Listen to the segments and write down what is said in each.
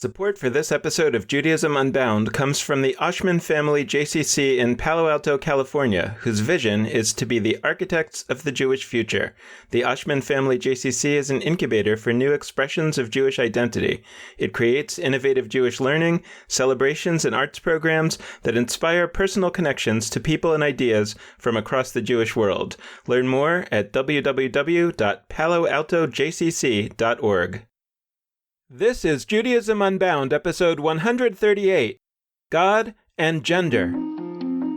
Support for this episode of Judaism Unbound comes from the Oshman Family JCC in Palo Alto, California, whose vision is to be the architects of the Jewish future. The Oshman Family JCC is an incubator for new expressions of Jewish identity. It creates innovative Jewish learning, celebrations, and arts programs that inspire personal connections to people and ideas from across the Jewish world. Learn more at www.paloaltojcc.org. This is Judaism Unbound, episode 138, God and Gender.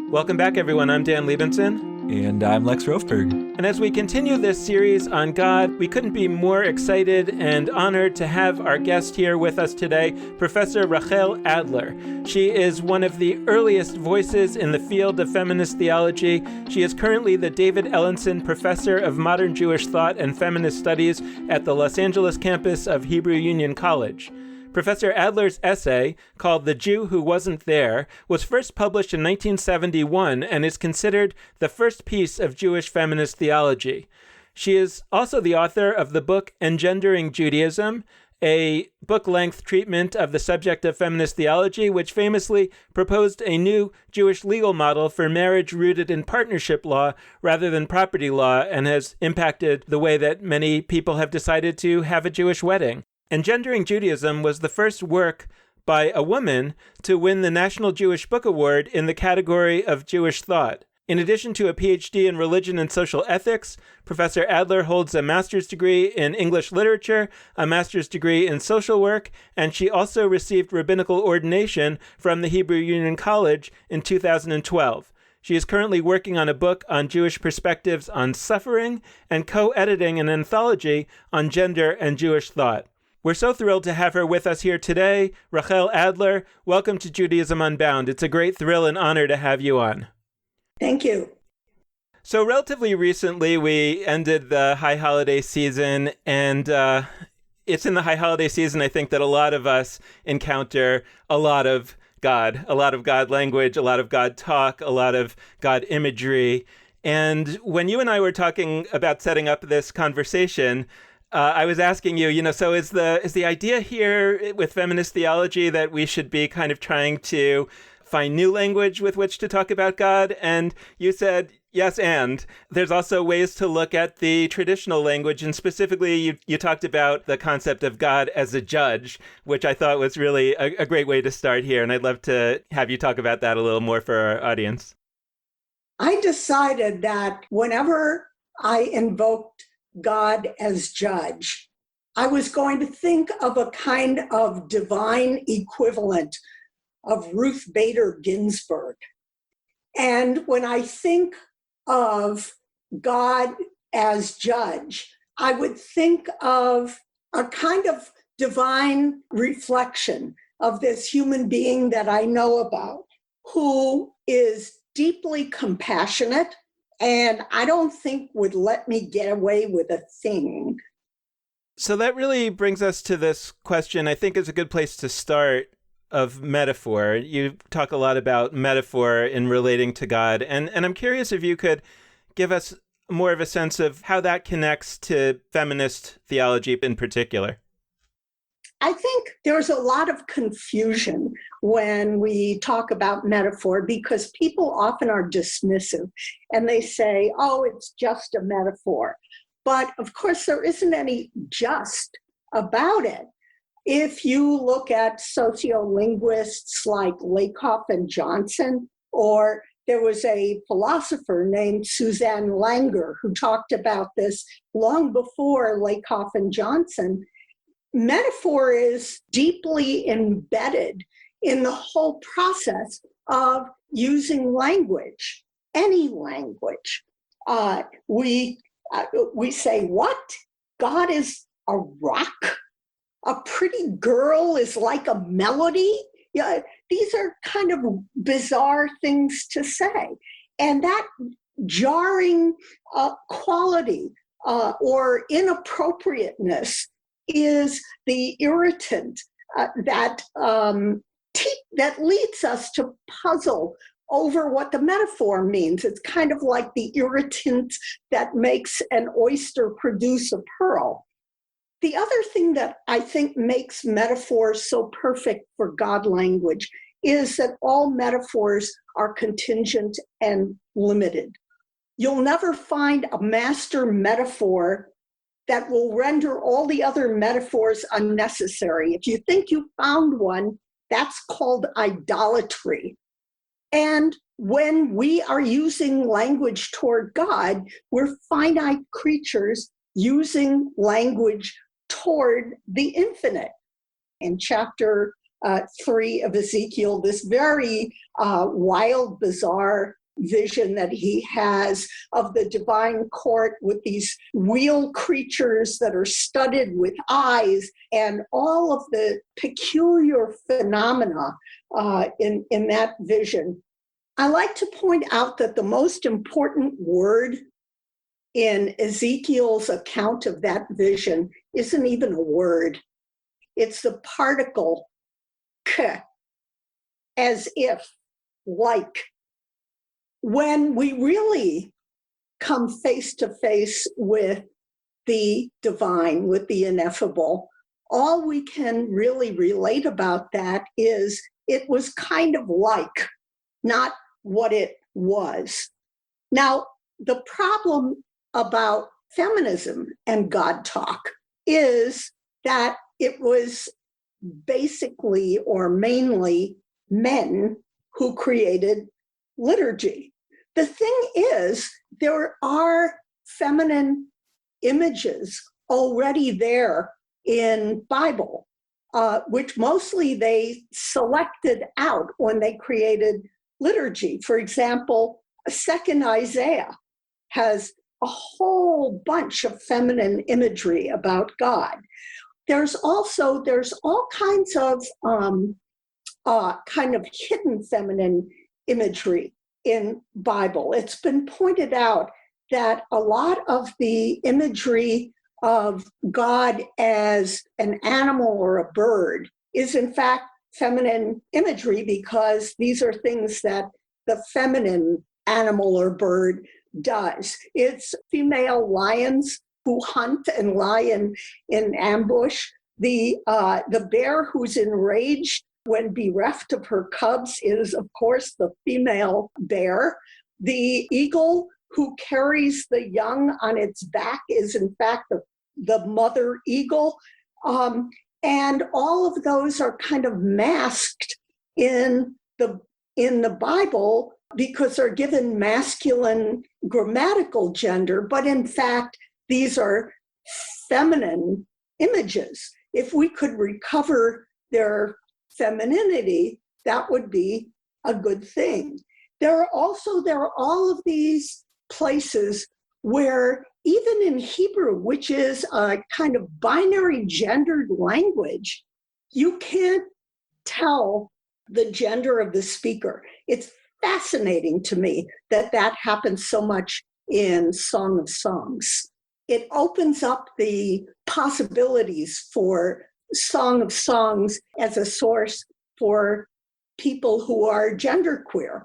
Welcome back, everyone. I'm Dan Liebenson. And I'm Lex Rofberg. And as we continue this series on God, we couldn't be more excited and honored to have our guest here with us today, Professor Rachel Adler. She is one of the earliest voices in the field of feminist theology. She is currently the David Ellenson Professor of Modern Jewish Thought and Feminist Studies at the Los Angeles campus of Hebrew Union College. Professor Adler's essay, called The Jew Who Wasn't There, was first published in 1971 and is considered the first piece of Jewish feminist theology. She is also the author of the book Engendering Judaism, a book-length treatment of the subject of feminist theology, which famously proposed a new Jewish legal model for marriage rooted in partnership law rather than property law, and has impacted the way that many people have decided to have a Jewish wedding. Engendering Judaism was the first work by a woman to win the National Jewish Book Award in the category of Jewish thought. In addition to a PhD in religion and social ethics, Professor Adler holds a master's degree in English literature, a master's degree in social work, and she also received rabbinical ordination from the Hebrew Union College in 2012. She is currently working on a book on Jewish perspectives on suffering and co-editing an anthology on gender and Jewish thought. We're so thrilled to have her with us here today. Rachel Adler, welcome to Judaism Unbound. It's a great thrill and honor to have you on. Thank you. So relatively recently, we ended the high holiday season, and it's in the high holiday season, I think, that a lot of us encounter a lot of God language, a lot of God talk, a lot of God imagery. And when you and I were talking about setting up this conversation, I was asking you, so is the idea here with feminist theology that we should be kind of trying to find new language with which to talk about God? And you said, yes, and there's also ways to look at the traditional language. And specifically, you talked about the concept of God as a judge, which I thought was really a great way to start here. And I'd love to have you talk about that a little more for our audience. I decided that whenever I invoked God as judge, I was going to think of a kind of divine equivalent of Ruth Bader Ginsburg. And when I think of God as judge, I would think of a kind of divine reflection of this human being that I know about, who is deeply compassionate, and I don't think would let me get away with a thing. So that really brings us to this question, I think is a good place to start, of metaphor. You talk a lot about metaphor in relating to God. And I'm curious if you could give us more of a sense of how that connects to feminist theology in particular. I think there's a lot of confusion when we talk about metaphor because people often are dismissive and they say, oh, it's just a metaphor. But of course, there isn't any just about it. If you look at sociolinguists like Lakoff and Johnson, or there was a philosopher named Suzanne Langer who talked about this long before Lakoff and Johnson, metaphor is deeply embedded in the whole process of using language, any language. We say, what? God is a rock? A pretty girl is like a melody? Yeah, these are kind of bizarre things to say. And that jarring quality or inappropriateness is the irritant that leads us to puzzle over what the metaphor means. It's kind of like the irritant that makes an oyster produce a pearl. The other thing that I think makes metaphors so perfect for God language is that all metaphors are contingent and limited. You'll never find a master metaphor that will render all the other metaphors unnecessary. If you think you found one, that's called idolatry. And when we are using language toward God, we're finite creatures using language toward the infinite. In chapter 3 of Ezekiel, this very wild, bizarre vision that he has of the divine court with these wheel creatures that are studded with eyes and all of the peculiar phenomena in that vision. I like to point out that the most important word in Ezekiel's account of that vision isn't even a word. It's the particle k, as if, like. When we really come face to face with the divine, with the ineffable, all we can really relate about that is it was kind of like, not what it was. Now, the problem about feminism and God talk is that it was basically or mainly men who created liturgy. The thing is, there are feminine images already there in Bible, which mostly they selected out when they created liturgy. For example, 2nd Isaiah has a whole bunch of feminine imagery about God. There's all kinds of kind of hidden feminine imagery in Bible. It's been pointed out that a lot of the imagery of God as an animal or a bird is in fact feminine imagery, because these are things that the feminine animal or bird does. It's female lions who hunt and lie in ambush. The bear who's enraged when bereft of her cubs is, of course, the female bear. The eagle who carries the young on its back is, in fact, the mother eagle. And all of those are kind of masked in the Bible because they're given masculine grammatical gender, but in fact, these are feminine images. If we could recover their femininity, that would be a good thing. There are all of these places where even in Hebrew, which is a kind of binary gendered language, you can't tell the gender of the speaker. It's fascinating to me that happens so much in Song of Songs. It opens up the possibilities for Song of Songs as a source for people who are genderqueer.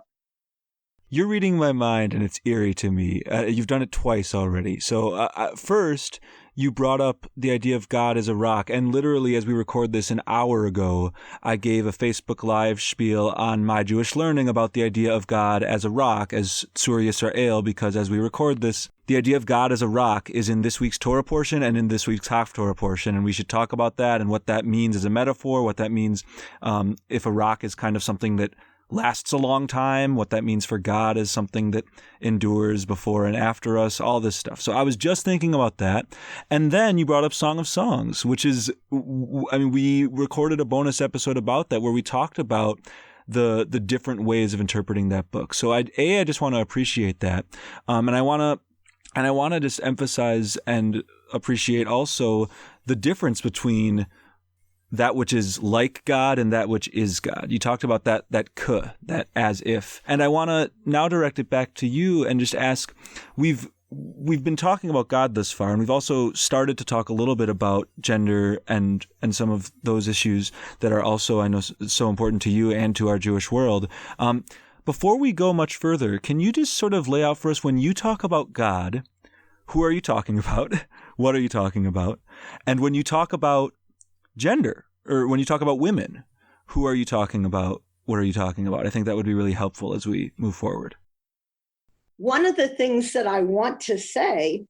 You're reading my mind, and it's eerie to me. You've done it twice already. So first, you brought up the idea of God as a rock. And literally, as we record this an hour ago, I gave a Facebook Live spiel on My Jewish Learning about the idea of God as a rock, as Sur Yisrael, because as we record this, the idea of God as a rock is in this week's Torah portion and in this week's Haftorah portion. And we should talk about that and what that means as a metaphor, what that means if a rock is kind of something that lasts a long time, what that means for God as something that endures before and after us, all this stuff. So I was just thinking about that. And then you brought up Song of Songs, which is, we recorded a bonus episode about that where we talked about the different ways of interpreting that book. So I just want to appreciate that. And I want to just emphasize and appreciate also the difference between that which is like God and that which is God. You talked about that that as if. And I want to now direct it back to you and just ask, we've been talking about God thus far, and we've also started to talk a little bit about gender and some of those issues that are also, I know, so important to you and to our Jewish world. Before we go much further, can you just sort of lay out for us, when you talk about God, who are you talking about? what are you talking about? And when you talk about gender, or when you talk about women, who are you talking about? What are you talking about? I think that would be really helpful as we move forward. One of the things that I want to say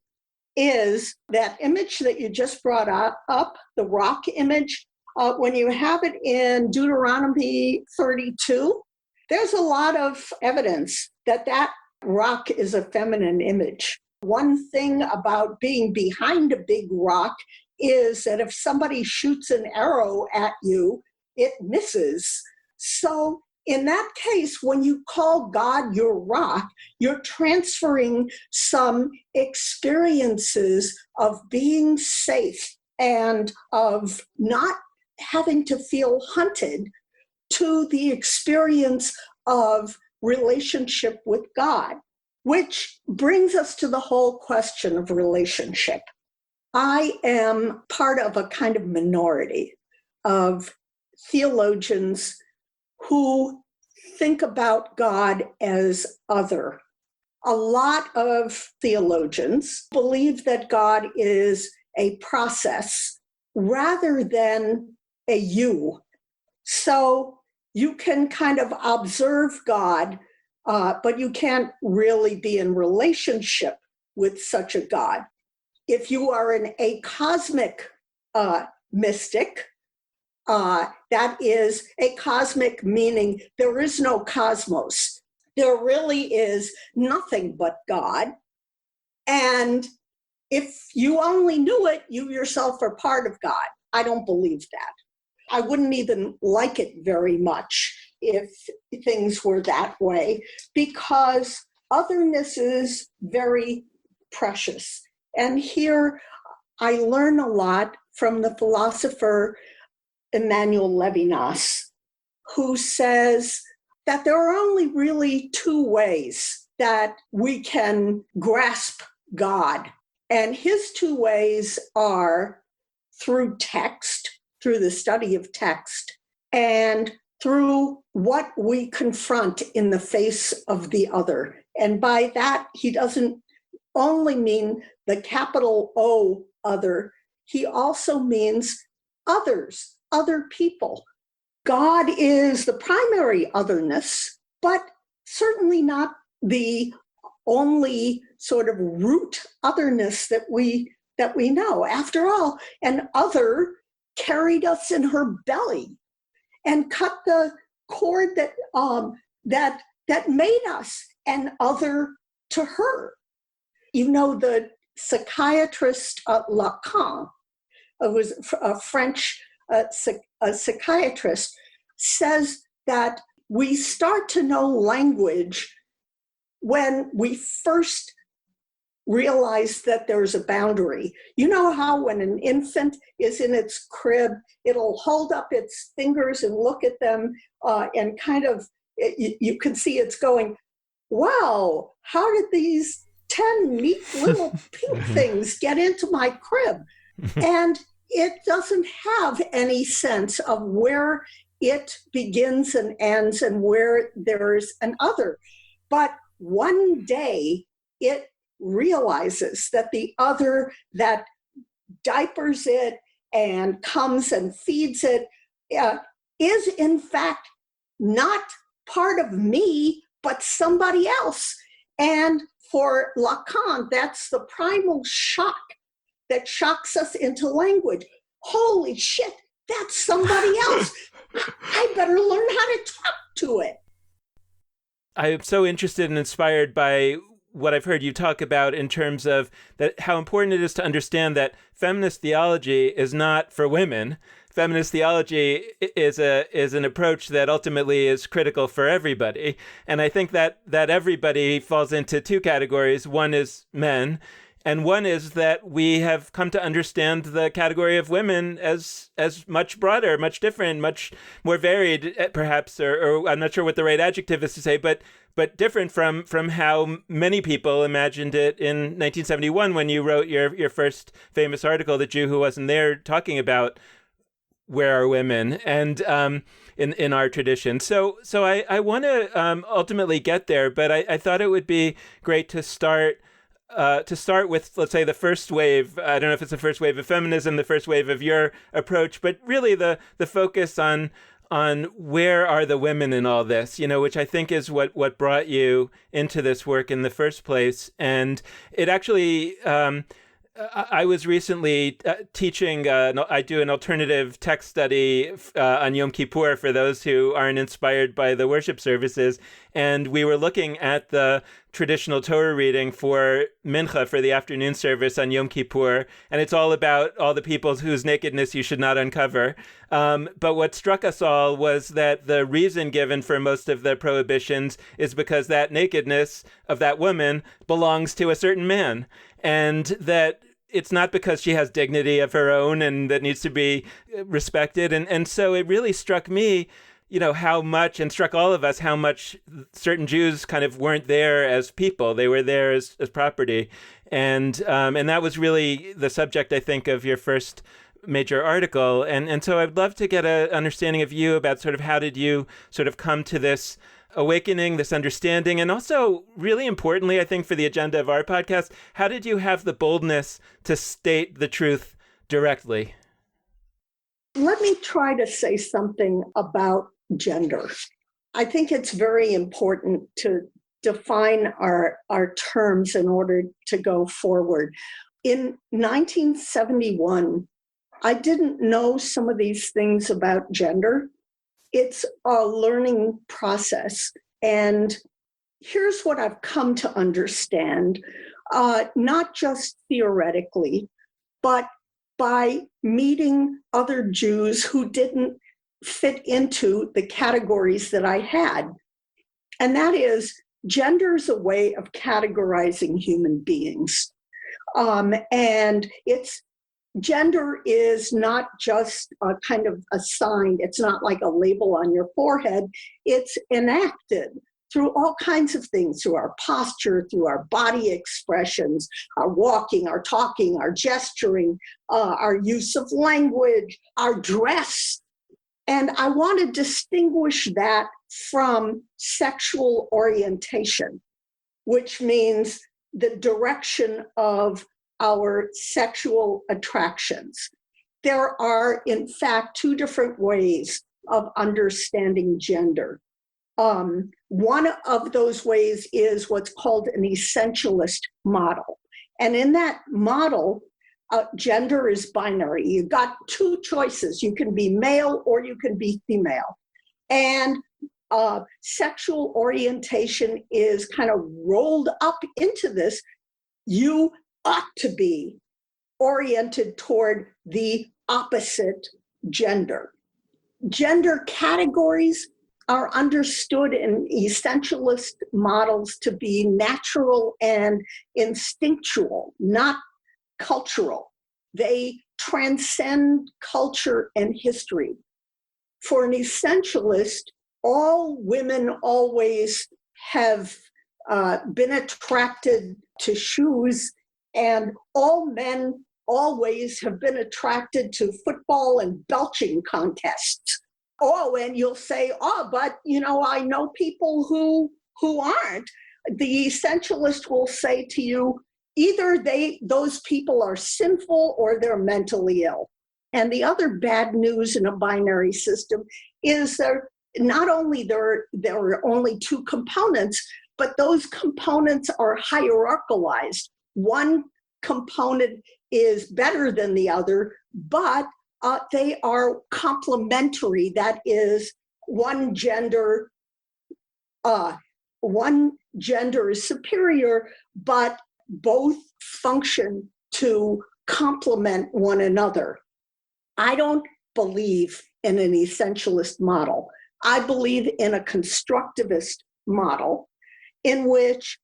is that image that you just brought up, the rock image, when you have it in Deuteronomy 32, there's a lot of evidence that that rock is a feminine image. One thing about being behind a big rock is that if somebody shoots an arrow at you, it misses. So in that case, when you call God your rock, you're transferring some experiences of being safe and of not having to feel hunted to the experience of relationship with God, which brings us to the whole question of relationship. I am part of a kind of minority of theologians who think about God as other. A lot of theologians believe that God is a process rather than a you. So you can kind of observe God, but you can't really be in relationship with such a God. If you are an acosmic mystic, that is a cosmic meaning there is no cosmos. There really is nothing but God. And if you only knew it, you yourself are part of God. I don't believe that. I wouldn't even like it very much if things were that way, because otherness is very precious. And here I learn a lot from the philosopher Emmanuel Levinas, who says that there are only really two ways that we can grasp God. And his two ways are through text, through the study of text, and through what we confront in the face of the other. And by that, he doesn't only mean the capital O other, he also means others, other people. God is the primary otherness, but certainly not the only sort of root otherness that we know. After all, an other carried us in her belly and cut the cord that made us an other to her. You know, the psychiatrist Lacan, who was a French psychiatrist, says that we start to know language when we first realize that there's a boundary. You know how when an infant is in its crib, it'll hold up its fingers and look at them and kind of, you can see it's going, wow, how did these 10 neat little pink things get into my crib? And it doesn't have any sense of where it begins and ends and where there's an other. But one day it realizes that the other that diapers it and comes and feeds it is in fact not part of me, but somebody else. And for Lacan, that's the primal shock that shocks us into language. Holy shit, that's somebody else. I better learn how to talk to it. I'm so interested and inspired by what I've heard you talk about in terms of that how important it is to understand that feminist theology is not for women. Feminist theology is an approach that ultimately is critical for everybody. And I think that everybody falls into two categories. One is men, and one is that we have come to understand the category of women as much broader, much different, much more varied, perhaps, or I'm not sure what the right adjective is to say, but different from how many people imagined it in 1971 when you wrote your first famous article, The Jew Who Wasn't There, talking about where are women and in our tradition. So I want to ultimately get there, but I thought it would be great to start to start with, let's say, the first wave. I don't know if it's the first wave of feminism, the first wave of your approach, but really the focus on where are the women in all this, which I think is what brought you into this work in the first place. And it actually, I was recently teaching, I do an alternative text study on Yom Kippur for those who aren't inspired by the worship services. And we were looking at the traditional Torah reading for Mincha, for the afternoon service on Yom Kippur. And it's all about all the people whose nakedness you should not uncover. But what struck us all was that the reason given for most of the prohibitions is because that nakedness of that woman belongs to a certain man. And that it's not because she has dignity of her own and that needs to be respected. And so it really struck me, how much, and struck all of us, how much certain Jews kind of weren't there as people. They were there as property. And that was really the subject, I think, of your first major article. And so I'd love to get an understanding of you about sort of how did you sort of come to this awakening, this understanding, and also, really importantly, I think for the agenda of our podcast, how did you have the boldness to state the truth directly? Let me try to say something about gender. I think it's very important to define our terms in order to go forward. In 1971, I didn't know some of these things about gender. It's a learning process. And here's what I've come to understand, not just theoretically, but by meeting other Jews who didn't fit into the categories that I had. And that is, gender is a way of categorizing human beings. And gender is not just a kind of assigned, it's not like a label on your forehead, it's enacted through all kinds of things, through our posture, through our body expressions, our walking, our talking, our gesturing, our use of language, our dress. And I want to distinguish that from sexual orientation, which means the direction of our sexual attractions. There are, in fact, two different ways of understanding gender. One of those ways is what's called an essentialist model. And in that model, gender is binary. You've got two choices. You can be male or you can be female. And sexual orientation is kind of rolled up into this. You ought to be oriented toward the opposite gender. Gender categories are understood in essentialist models to be natural and instinctual, not cultural. They transcend culture and history. For an essentialist, all women always have been attracted to shoes, and all men always have been attracted to football and belching contests. Oh, and you'll say, but I know people who aren't. The essentialist will say to you, either those people are sinful or they're mentally ill. And the other bad news in a binary system is not only there are only two components, but those components are hierarchicalized. One component is better than the other, but they are complementary. That is, one gender is superior, but both function to complement one another. I don't believe in an essentialist model. I believe in a constructivist model in which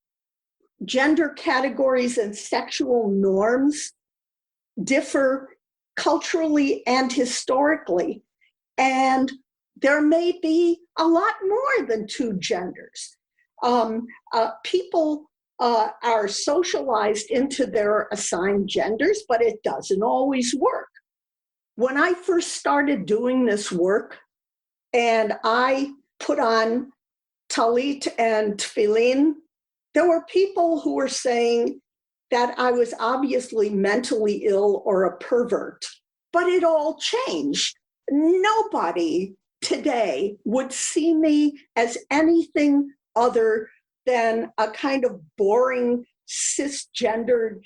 gender categories and sexual norms differ culturally and historically, and there may be a lot more than two genders. People are socialized into their assigned genders, but it doesn't always work. When I first started doing this work and I put on talit and tefillin, there were people who were saying, that I was obviously mentally ill or a pervert. But it all changed. Nobody today would see me as anything other than a kind of boring, cisgendered,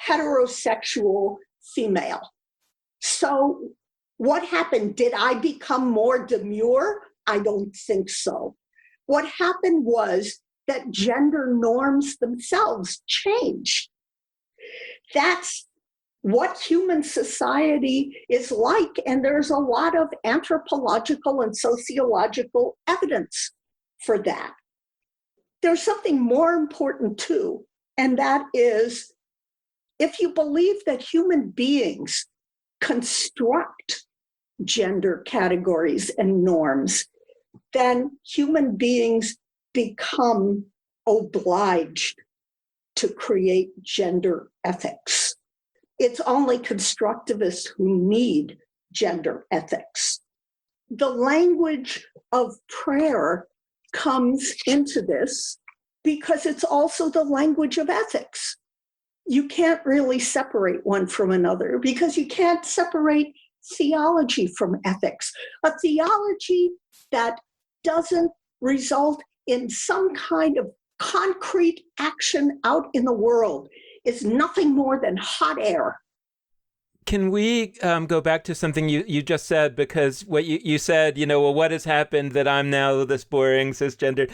heterosexual female. So what happened? Did I become more demure? I don't think so. What happened was that gender norms themselves changed. That's what human society is like, and there's a lot of anthropological and sociological evidence for that. There's something more important too, and that is, if you believe that human beings construct gender categories and norms, then human beings become obliged to create gender ethics. It's only constructivists who need gender ethics. The language of prayer comes into this because it's also the language of ethics. You can't really separate one from another because you can't separate theology from ethics. A theology that doesn't result in some kind of concrete action out in the world is nothing more than hot air. Can we go back to something you just said? Because what you said, well, what has happened that I'm now this boring cisgender,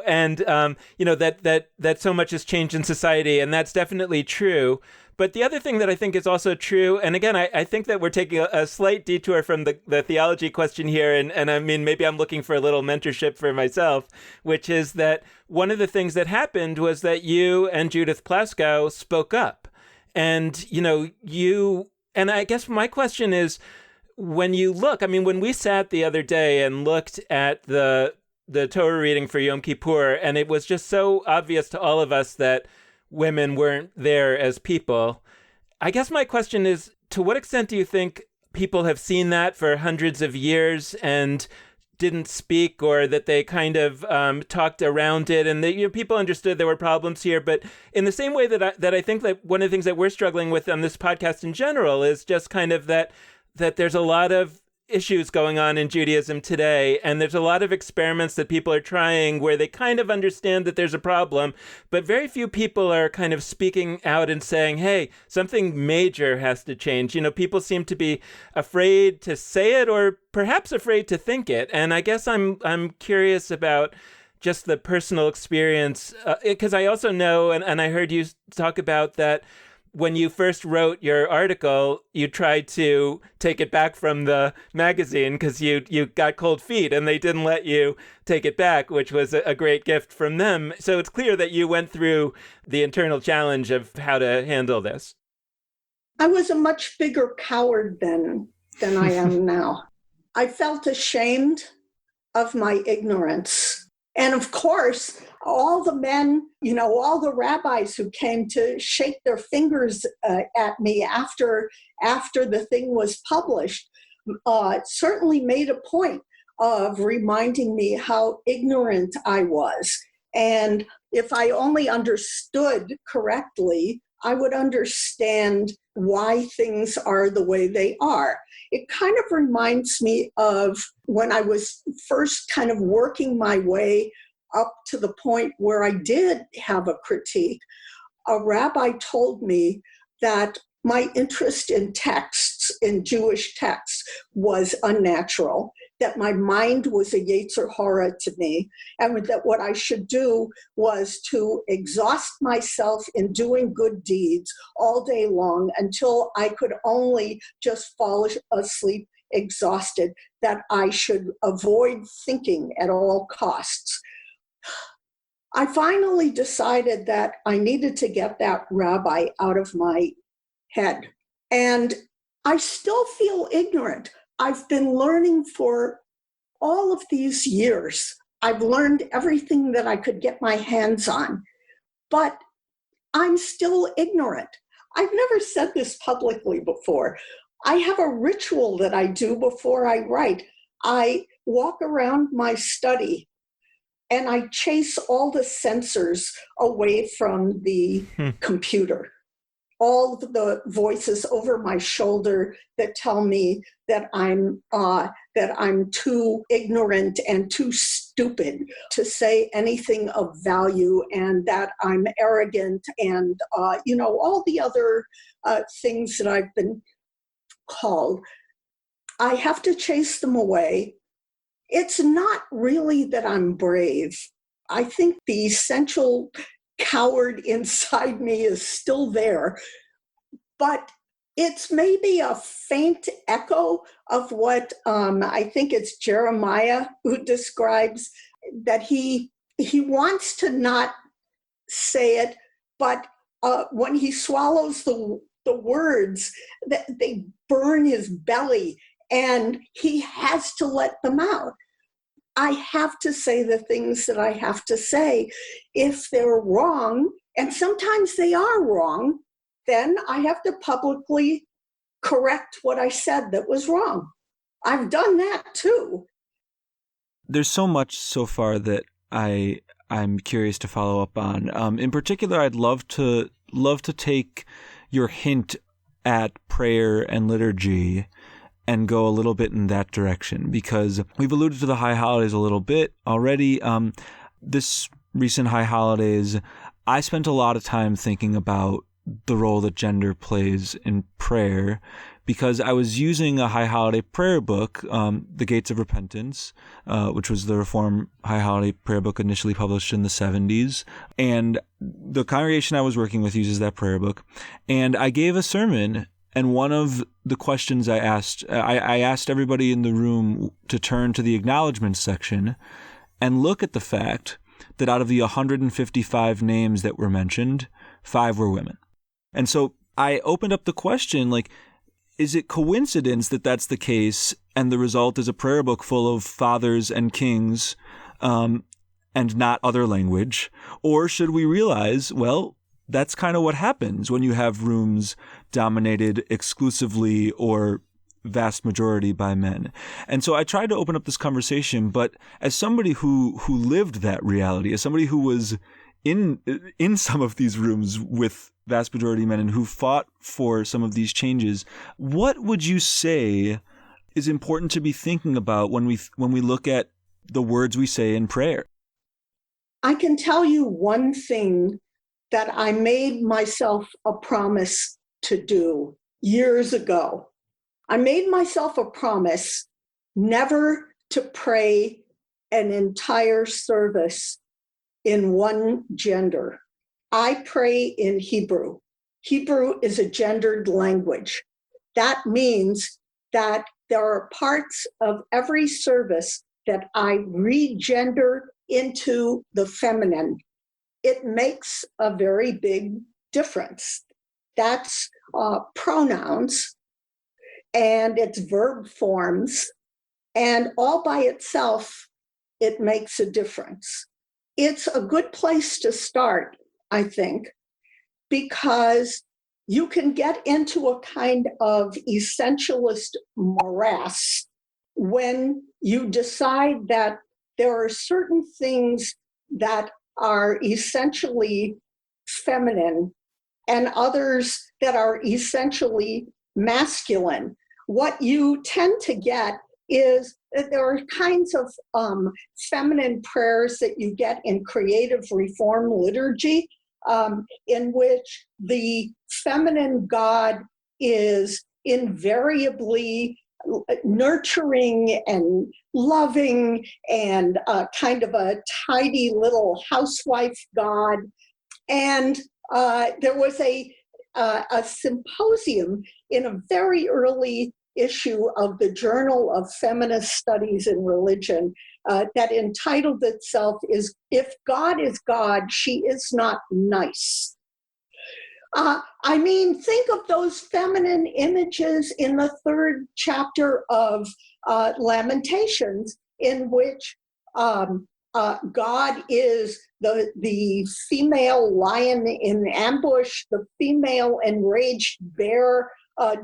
and, that so much has changed in society. And that's definitely true. But the other thing that I think is also true, and again, I think that we're taking a slight detour from the theology question here. And I mean, maybe I'm looking for a little mentorship for myself, which is that one of the things that happened was that you and Judith Plaskow spoke up. And, and I guess my question is, when you look, when we sat the other day and looked at the Torah reading for Yom Kippur, and it was just so obvious to all of us that women weren't there as people. I guess my question is, to what extent do you think people have seen that for hundreds of years and didn't speak, or that they kind of talked around it, and that people understood there were problems here? But in the same way that I think that one of the things that we're struggling with on this podcast in general is just kind of that there's a lot of issues going on in Judaism today, and there's a lot of experiments that people are trying where they kind of understand that there's a problem, but very few people are kind of speaking out and saying, hey, something major has to change. People seem to be afraid to say it, or perhaps afraid to think it. And I guess I'm curious about just the personal experience, because I also know, and I heard you talk about that when you first wrote your article, you tried to take it back from the magazine because you got cold feet and they didn't let you take it back, which was a great gift from them. So it's clear that you went through the internal challenge of how to handle this. I was a much bigger coward then than I am now. I felt ashamed of my ignorance. And of course, all the men, all the rabbis who came to shake their fingers at me after the thing was published certainly made a point of reminding me how ignorant I was. And if I only understood correctly, I would understand why things are the way they are. It kind of reminds me of when I was first kind of working my way up to the point where I did have a critique. A rabbi told me that my interest in texts, in Jewish texts, was unnatural, that my mind was a Yetzer Hara to me, and that what I should do was to exhaust myself in doing good deeds all day long until I could only just fall asleep exhausted, that I should avoid thinking at all costs. I finally decided that I needed to get that rabbi out of my head. And I still feel ignorant. I've been learning for all of these years. I've learned everything that I could get my hands on, but I'm still ignorant. I've never said this publicly before. I have a ritual that I do before I write. I walk around my study and I chase all the sensors away from the computer. all the voices over my shoulder that tell me that I'm too ignorant and too stupid to say anything of value, and that I'm arrogant, and all the other things that I've been called. I have to chase them away. It's not really that I'm brave. I think the essential coward inside me is still there, but it's maybe a faint echo of what I think it's Jeremiah who describes, that he wants to not say it, but when he swallows the words, that they burn his belly, and he has to let them out. I have to say the things that I have to say. If they're wrong, and sometimes they are wrong, then I have to publicly correct what I said that was wrong. I've done that too. There's so much so far that I'm curious to follow up on. In particular, I'd love to take your hint at prayer and liturgy and go a little bit in that direction, because we've alluded to the high holidays a little bit already. This recent high holidays, I spent a lot of time thinking about the role that gender plays in prayer, because I was using a high holiday prayer book, The Gates of Repentance, which was the Reform high holiday prayer book initially published in the 70s. And the congregation I was working with uses that prayer book. And I gave a sermon, and one of the questions I asked everybody in the room to turn to the acknowledgments section and look at the fact that out of the 155 names that were mentioned, 5 were women. And so I opened up the question, like, is it coincidence that that's the case and the result is a prayer book full of fathers and kings and not other language? Or should we realize, well, that's kind of what happens when you have rooms dominated exclusively or vast majority by men? And so I tried to open up this conversation, but as somebody who lived that reality, as somebody who was in some of these rooms with vast majority men and who fought for some of these changes, what would you say is important to be thinking about when we look at the words we say in prayer? I can tell you one thing that I made myself a promise to do years ago. I made myself a promise never to pray an entire service in one gender. I pray in Hebrew. Hebrew is a gendered language. That means that there are parts of every service that I regender into the feminine. It makes a very big difference. That's pronouns, and it's verb forms, and all by itself, it makes a difference. It's a good place to start, I think, because you can get into a kind of essentialist morass when you decide that there are certain things that are essentially feminine and others that are essentially masculine. What you tend to get is that there are kinds of feminine prayers that you get in creative reform liturgy, in which the feminine God is invariably nurturing and loving and kind of a tidy little housewife God. And there was a symposium in a very early issue of the Journal of Feminist Studies in Religion that entitled itself is "If God is God, She Is Not Nice." I mean, think of those feminine images in the 3rd chapter of Lamentations, in which God is the female lion in ambush, the female enraged bear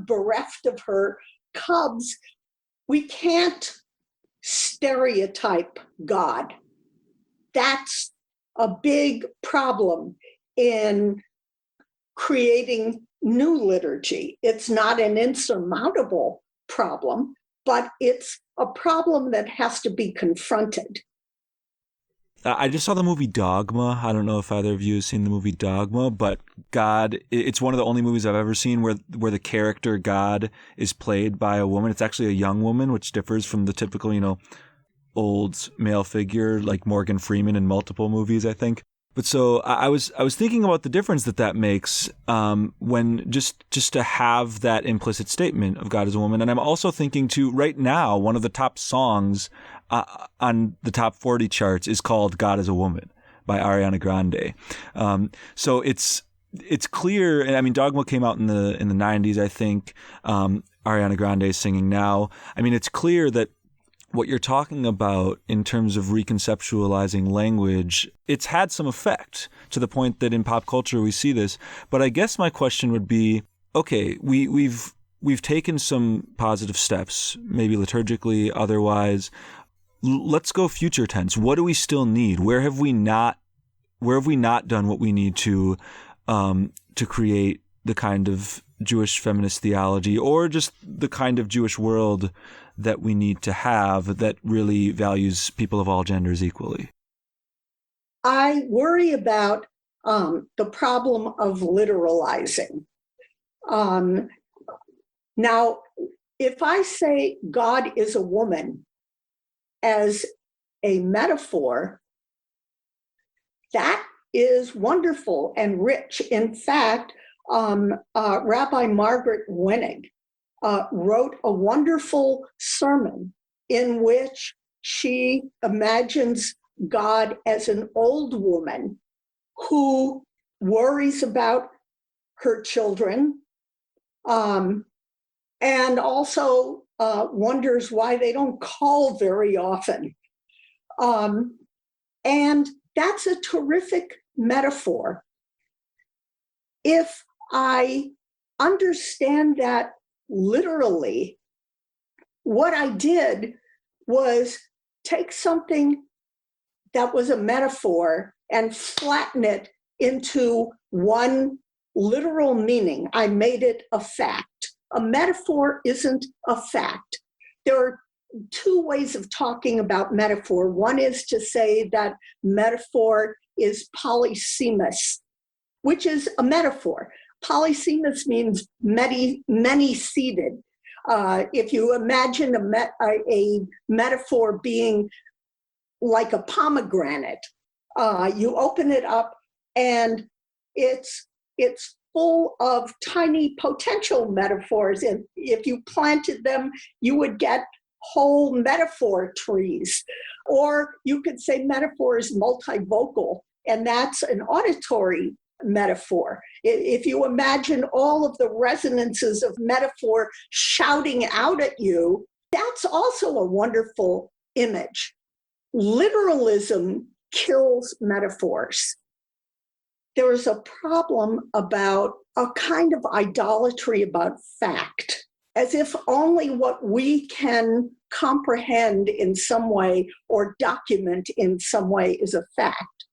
bereft of her cubs. We can't stereotype God. That's a big problem in creating new liturgy. It's not an insurmountable problem, but it's a problem that has to be confronted. I just saw the movie Dogma. I don't know if either of you have seen the movie Dogma, but God, it's one of the only movies I've ever seen where the character God is played by a woman. It's actually a young woman, which differs from the typical, old male figure like Morgan Freeman in multiple movies, I think. But so I was thinking about the difference that makes when just to have that implicit statement of God as a woman. And I'm also thinking too, right now, one of the top songs on the top 40 charts is called God as a Woman by Ariana Grande. So it's clear. And I mean, Dogma came out in the 90s, I think. Ariana Grande is singing now. I mean, it's clear that what you're talking about in terms of reconceptualizing language, it's had some effect to the point that in pop culture we see this. But I guess my question would be, okay, we've taken some positive steps, maybe liturgically, otherwise. Let's go future tense. What do we still need? Where have we not done what we need to create the kind of Jewish feminist theology, or just the kind of Jewish world that we need to have that really values people of all genders equally? I worry about the problem of literalizing. Now, if I say God is a woman as a metaphor, that is wonderful and rich. In fact, Rabbi Margaret Wenig wrote a wonderful sermon in which she imagines God as an old woman who worries about her children, and also wonders why they don't call very often. And that's a terrific metaphor. If I understand that literally, what I did was take something that was a metaphor and flatten it into one literal meaning. I made it a fact. A metaphor isn't a fact. There are two ways of talking about metaphor. One is to say that metaphor is polysemous, which is a metaphor. Polysemous means many-seeded. If you imagine a metaphor being like a pomegranate, you open it up and it's full of tiny potential metaphors. And if you planted them, you would get whole metaphor trees. Or you could say metaphor is multivocal, and that's an auditory metaphor. If you imagine all of the resonances of metaphor shouting out at you, that's also a wonderful image. Literalism kills metaphors. There is a problem about a kind of idolatry about fact, as if only what we can comprehend in some way or document in some way is a fact.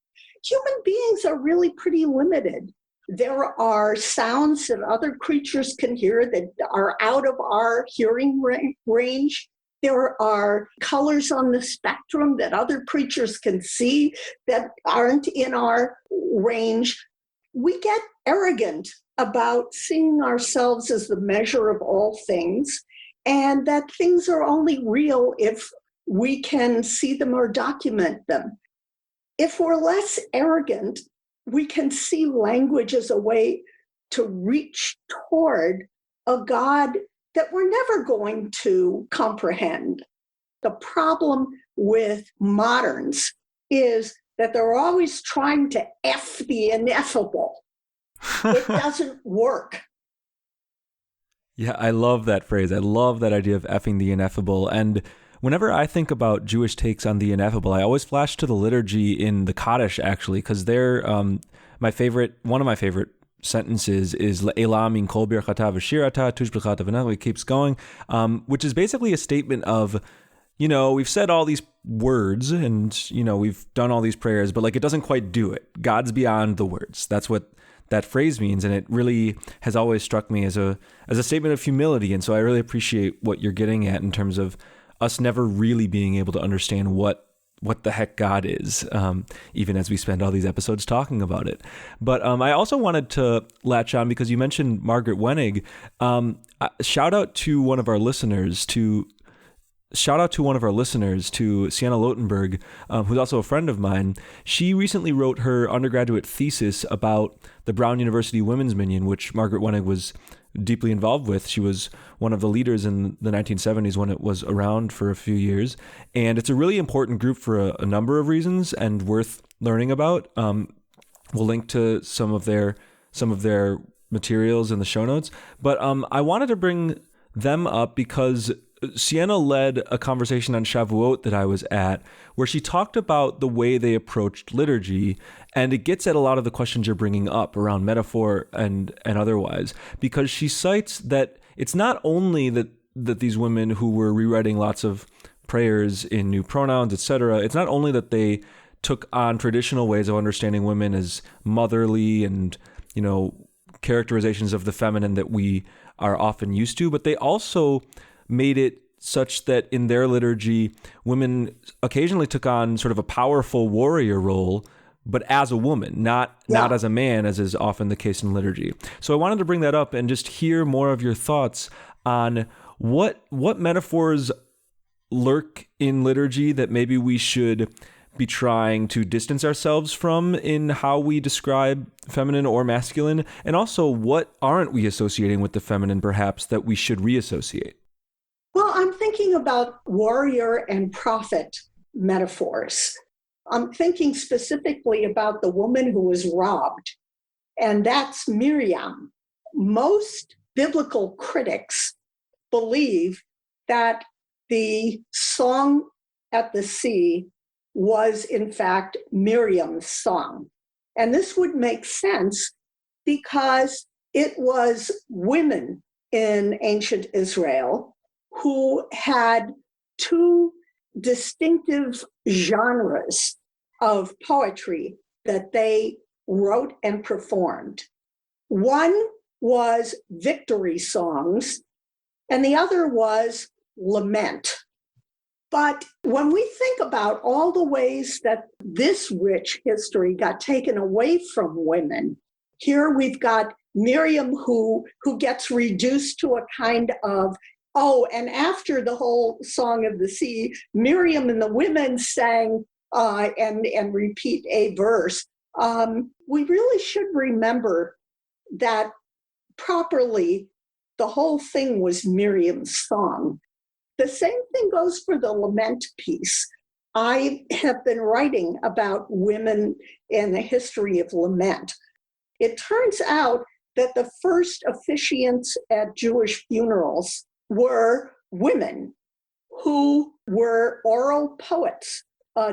Human beings are really pretty limited. There are sounds that other creatures can hear that are out of our hearing range. There are colors on the spectrum that other creatures can see that aren't in our range. We get arrogant about seeing ourselves as the measure of all things, and that things are only real if we can see them or document them. If we're less arrogant, we can see language as a way to reach toward a God that we're never going to comprehend. The problem with moderns is that they're always trying to F the ineffable. It doesn't work. Yeah, I love that phrase. I love that idea of effing the ineffable. And whenever I think about Jewish takes on the ineffable, I always flash to the liturgy in the Kaddish, actually, because they're one of my favorite sentences is Le'elam min kol birchata v'shirata tushbechata v'nach. It keeps going, which is basically a statement of, we've said all these words and, we've done all these prayers, but it doesn't quite do it. God's beyond the words. That's what that phrase means, and it really has always struck me as a statement of humility. And so I really appreciate what you're getting at in terms of us never really being able to understand what the heck God is, even as we spend all these episodes talking about it. But I also wanted to latch on because you mentioned Margaret Wenig. Shout out to one of our listeners, to Sienna Lotenberg, who's also a friend of mine. She recently wrote her undergraduate thesis about the Brown University Women's Minyan, which Margaret Wenig was deeply involved with. She was one of the leaders in the 1970s when it was around for a few years. And it's a really important group for a number of reasons and worth learning about. We'll link to some of their materials in the show notes. But I wanted to bring them up because Sienna led a conversation on Shavuot that I was at where she talked about the way they approached liturgy, and it gets at a lot of the questions you're bringing up around metaphor and otherwise, because she cites that it's not only that these women who were rewriting lots of prayers in new pronouns, etc., it's not only that they took on traditional ways of understanding women as motherly and, characterizations of the feminine that we are often used to, but they also made it such that in their liturgy, women occasionally took on sort of a powerful warrior role, but as a woman, not as a man, as is often the case in liturgy. So I wanted to bring that up and just hear more of your thoughts on what metaphors lurk in liturgy that maybe we should be trying to distance ourselves from in how we describe feminine or masculine, and also what aren't we associating with the feminine perhaps that we should reassociate. Well, I'm thinking about warrior and prophet metaphors. I'm thinking specifically about the woman who was robbed, and that's Miriam. Most biblical critics believe that the song at the sea was, in fact, Miriam's song. And this would make sense because it was women in ancient Israel who had two distinctive genres of poetry that they wrote and performed. One was victory songs, and the other was lament. But when we think about all the ways that this rich history got taken away from women, here we've got Miriam who gets reduced to a kind of, and after the whole Song of the Sea, Miriam and the women sang and repeat a verse. We really should remember that properly the whole thing was Miriam's song. The same thing goes for the lament piece. I have been writing about women in the history of lament. It turns out that the first officiants at Jewish funerals were women who were oral poets.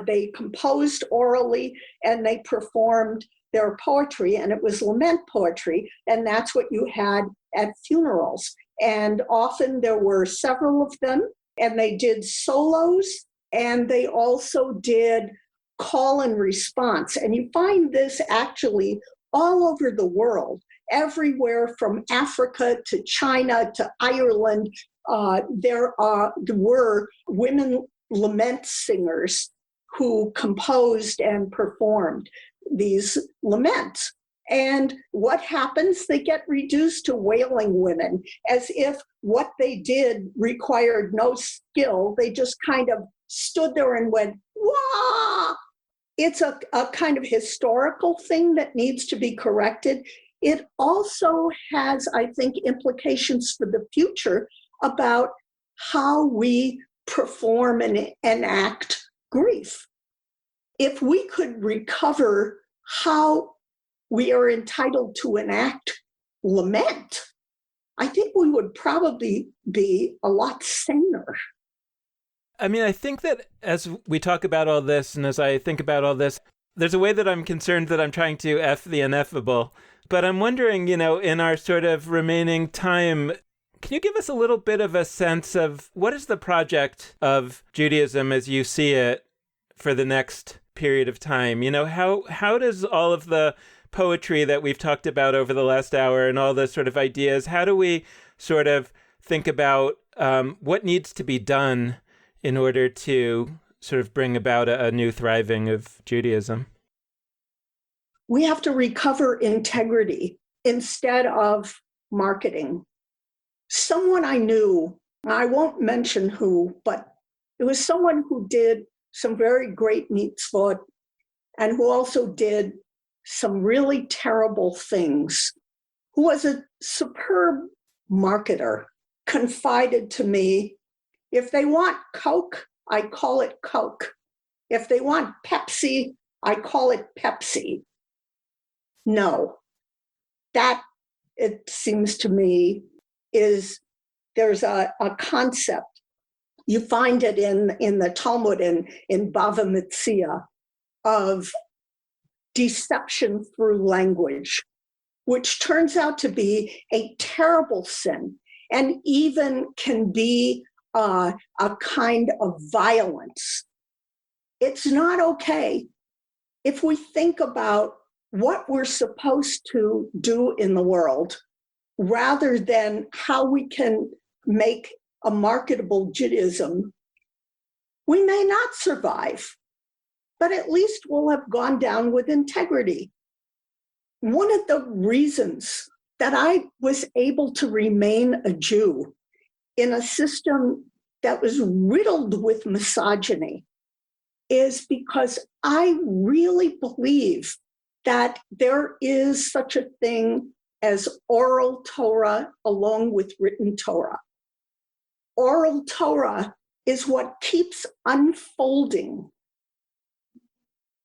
They composed orally and they performed their poetry, and it was lament poetry, and that's what you had at funerals. And often there were several of them, and they did solos, and they also did call and response. And you find this actually all over the world, everywhere from Africa to China to Ireland. There were women lament singers who composed and performed these laments. And what happens? They get reduced to wailing women, as if what they did required no skill. They just kind of stood there and went, wah! It's a kind of historical thing that needs to be corrected. It also has, I think, implications for the future about how we perform and enact grief. If we could recover how we are entitled to enact lament, I think we would probably be a lot saner. I mean, I think that as we talk about all this, and as I think about all this, there's a way that I'm concerned that I'm trying to F the ineffable. But I'm wondering, in our sort of remaining time, can you give us a little bit of a sense of what is the project of Judaism as you see it for the next period of time? How does all of the poetry that we've talked about over the last hour and all those sort of ideas, how do we sort of think about what needs to be done in order to sort of bring about a new thriving of Judaism? We have to recover integrity instead of marketing. Someone I knew, I won't mention who, but it was someone who did some very great mitzvot and who also did some really terrible things, who was a superb marketer, confided to me, if they want Coke, I call it Coke. If they want Pepsi, I call it Pepsi. No, that, it seems to me, there's a concept. You find it in the Talmud, in Bava Metzia, of deception through language, which turns out to be a terrible sin and even can be a kind of violence. It's not okay. If we think about what we're supposed to do in the world, rather than how we can make a marketable Judaism, we may not survive, but at least we'll have gone down with integrity. One of the reasons that I was able to remain a Jew in a system that was riddled with misogyny is because I really believe that there is such a thing as oral Torah along with written Torah. Oral Torah is what keeps unfolding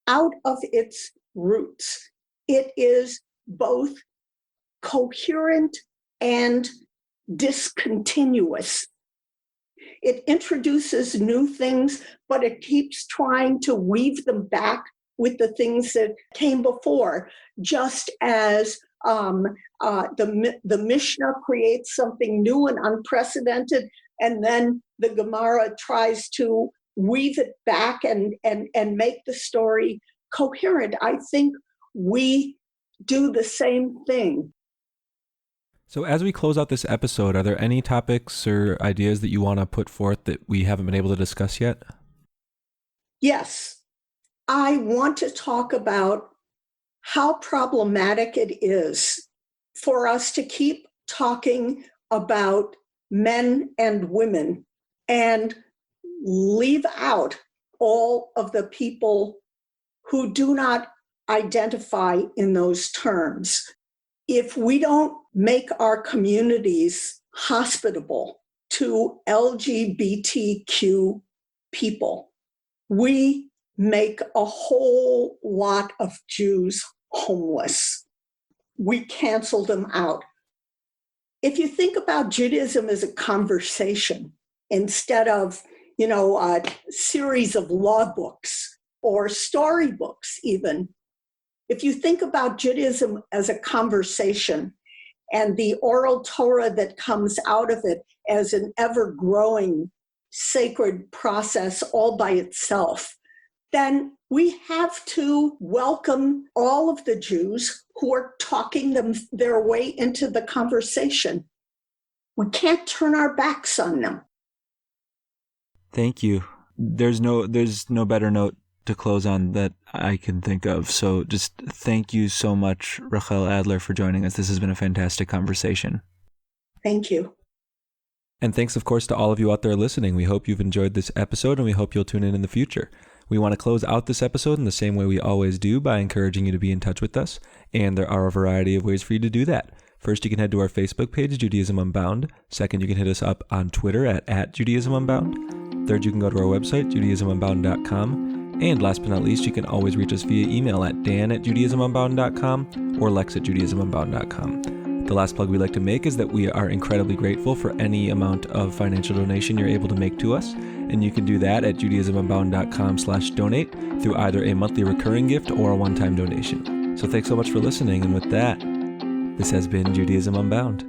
out of its roots. It is both coherent and discontinuous. It introduces new things, but it keeps trying to weave them back with the things that came before, just as the Mishnah creates something new and unprecedented, and then the Gemara tries to weave it back and make the story coherent. I think we do the same thing. So as we close out this episode, are there any topics or ideas that you want to put forth that we haven't been able to discuss yet? Yes. I want to talk about how problematic it is for us to keep talking about men and women and leave out all of the people who do not identify in those terms. If we don't make our communities hospitable to LGBTQ people, we make a whole lot of Jews homeless. We cancel them out. If you think about Judaism as a conversation instead of, a series of law books or storybooks even, if you think about Judaism as a conversation and the oral Torah that comes out of it as an ever-growing sacred process all by itself, then we have to welcome all of the Jews who are talking their way into the conversation. We can't turn our backs on them. Thank you. There's no better note to close on that I can think of. So just thank you so much, Rachel Adler, for joining us. This has been a fantastic conversation. Thank you. And thanks, of course, to all of you out there listening. We hope you've enjoyed this episode, and we hope you'll tune in the future. We want to close out this episode in the same way we always do, by encouraging you to be in touch with us. And there are a variety of ways for you to do that. First, you can head to our Facebook page, Judaism Unbound. Second, you can hit us up on Twitter at Judaism Unbound. Third, you can go to our website, JudaismUnbound.com. And last but not least, you can always reach us via email at dan@JudaismUnbound.com or lex@JudaismUnbound.com. The last plug we like to make is that we are incredibly grateful for any amount of financial donation you're able to make to us. And you can do that at JudaismUnbound.com/donate through either a monthly recurring gift or a one-time donation. So thanks so much for listening. And with that, this has been Judaism Unbound.